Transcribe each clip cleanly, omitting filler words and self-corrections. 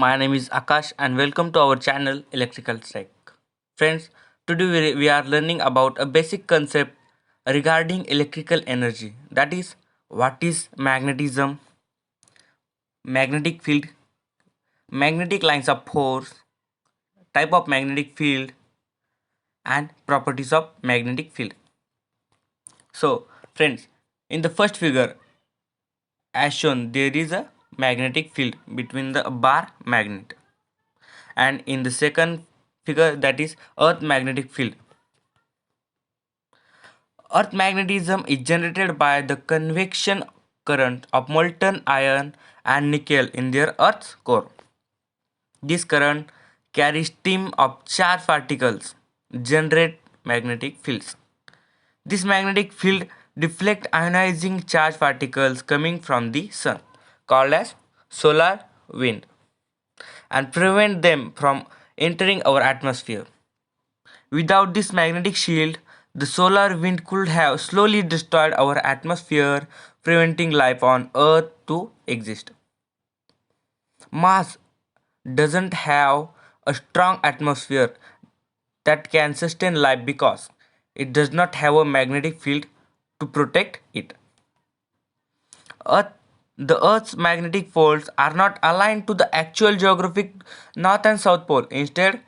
My name is Akash and welcome to our channel Electrical Tech. Friends, today we are learning about a basic concept regarding electrical energy. That is, what is magnetism, magnetic field, magnetic lines of force, type of magnetic field, and properties of magnetic field. So, friends, in the first figure, as shown, there is a magnetic field between the bar magnet, and in the second figure, that is earth magnetic field. Earth magnetism is generated by the convection current of molten iron and nickel in their Earth's core. This current carries stream of charged particles, generate magnetic fields. This magnetic field deflect ionizing charged particles coming from the sun, called as solar wind, and prevent them from entering our atmosphere. Without this magnetic shield, the solar wind could have slowly destroyed our atmosphere, preventing life on Earth to exist. Mars doesn't have a strong atmosphere that can sustain life because it does not have a magnetic field to protect it. Earth, the Earth's magnetic poles are not aligned to the actual geographic North and South Pole. Instead,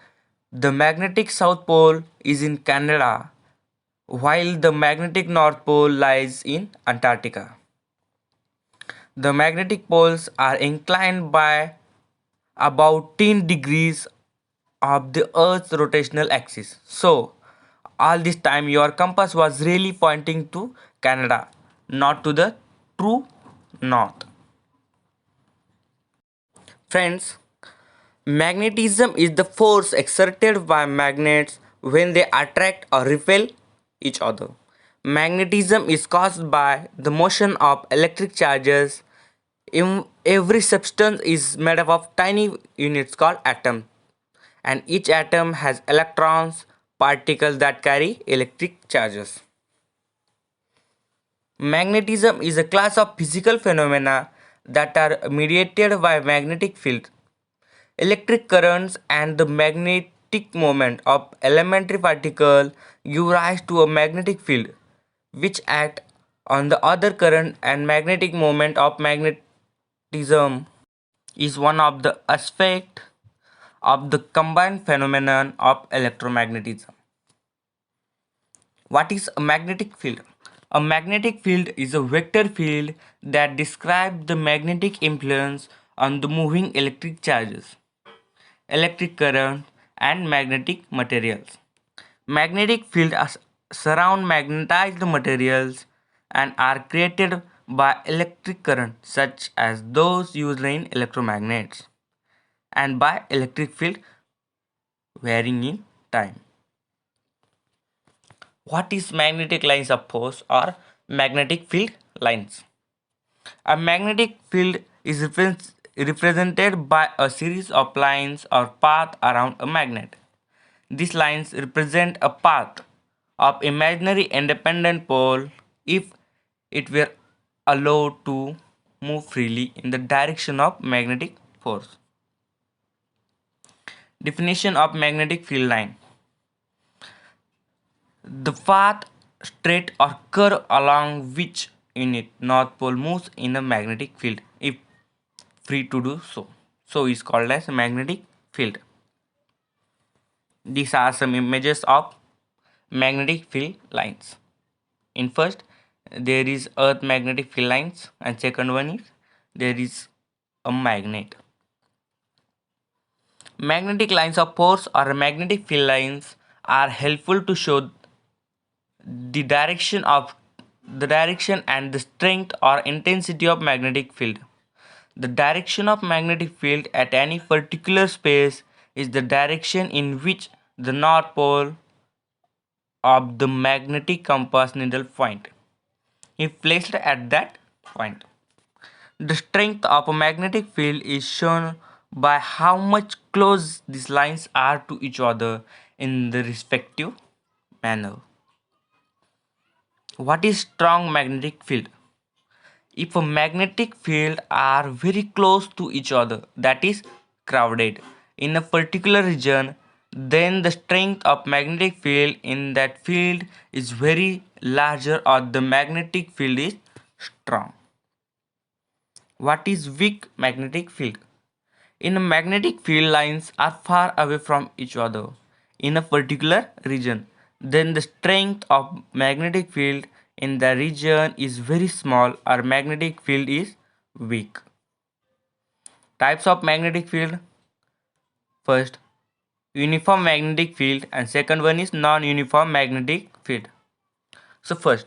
the magnetic South Pole is in Canada while the magnetic North Pole lies in Antarctica. The magnetic poles are inclined by about 10 degrees of the Earth's rotational axis. So, all this time your compass was really pointing to Canada, not to the true north. Friends, magnetism is the force exerted by magnets when they attract or repel each other. Magnetism is caused by the motion of electric charges. Every substance is made up of tiny units called atoms, and each atom has electrons, particles that carry electric charges. Magnetism is a class of physical phenomena that are mediated by magnetic fields. Electric currents and the magnetic moment of elementary particles give rise to a magnetic field, which act on the other current and magnetic moment of magnetism is one of the aspects of the combined phenomenon of electromagnetism. What is a magnetic field? A magnetic field is a vector field that describes the magnetic influence on the moving electric charges, electric current, and magnetic materials. Magnetic fields surround magnetized materials and are created by electric current such as those used in electromagnets and by electric field varying in time. What is magnetic lines of force or magnetic field lines? A magnetic field is represented by a series of lines or paths around a magnet. These lines represent a path of imaginary independent pole if it were allowed to move freely in the direction of magnetic force. Definition of magnetic field line: the path, straight or curve along which unit north pole moves in a magnetic field if free to do so. So is called as magnetic field. These are some images of magnetic field lines. In first, there is earth magnetic field lines, and second one is there is a magnet. Magnetic lines of force or magnetic field lines are helpful to show the direction and the strength or intensity of magnetic field. The direction of magnetic field at any particular space is the direction in which the north pole of the magnetic compass needle point is placed at that point. The strength of a magnetic field is shown by how much close these lines are to each other in the respective manner. What is strong magnetic field? If a magnetic field are very close to each other, that is crowded in a particular region, then the strength of magnetic field in that field is very larger or the magnetic field is strong. What is weak magnetic field? In a magnetic field lines are far away from each other in a particular region, then the strength of magnetic field in the region is very small or magnetic field is weak. Types of magnetic field: first, uniform magnetic field, and second one is non-uniform magnetic field. So first,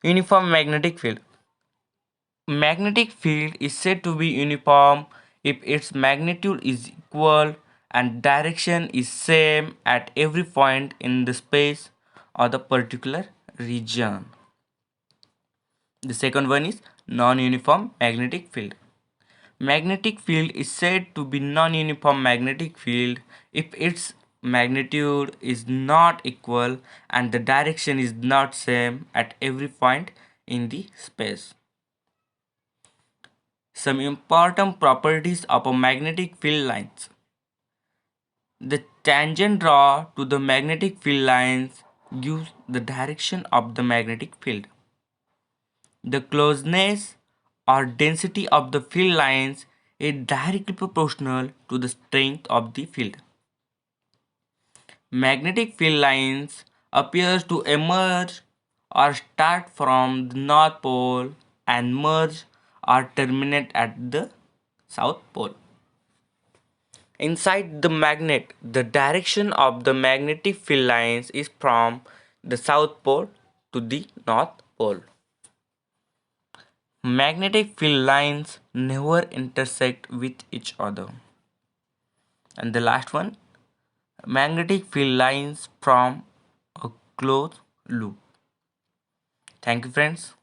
uniform magnetic field. Magnetic field is said to be uniform if its magnitude is equal and direction is same at every point in the space or the particular region. The second one is non-uniform magnetic field. Magnetic field is said to be non-uniform magnetic field if its magnitude is not equal and the direction is not same at every point in the space. Some important properties of a magnetic field lines. The tangent draw to the magnetic field lines gives the direction of the magnetic field. The closeness or density of the field lines is directly proportional to the strength of the field. Magnetic field lines appears to emerge or start from the North Pole and merge or terminate at the South Pole. Inside the magnet, the direction of the magnetic field lines is from the South Pole to the North Pole. Magnetic field lines never intersect with each other. And the last one, magnetic field lines from a closed loop. Thank you, friends.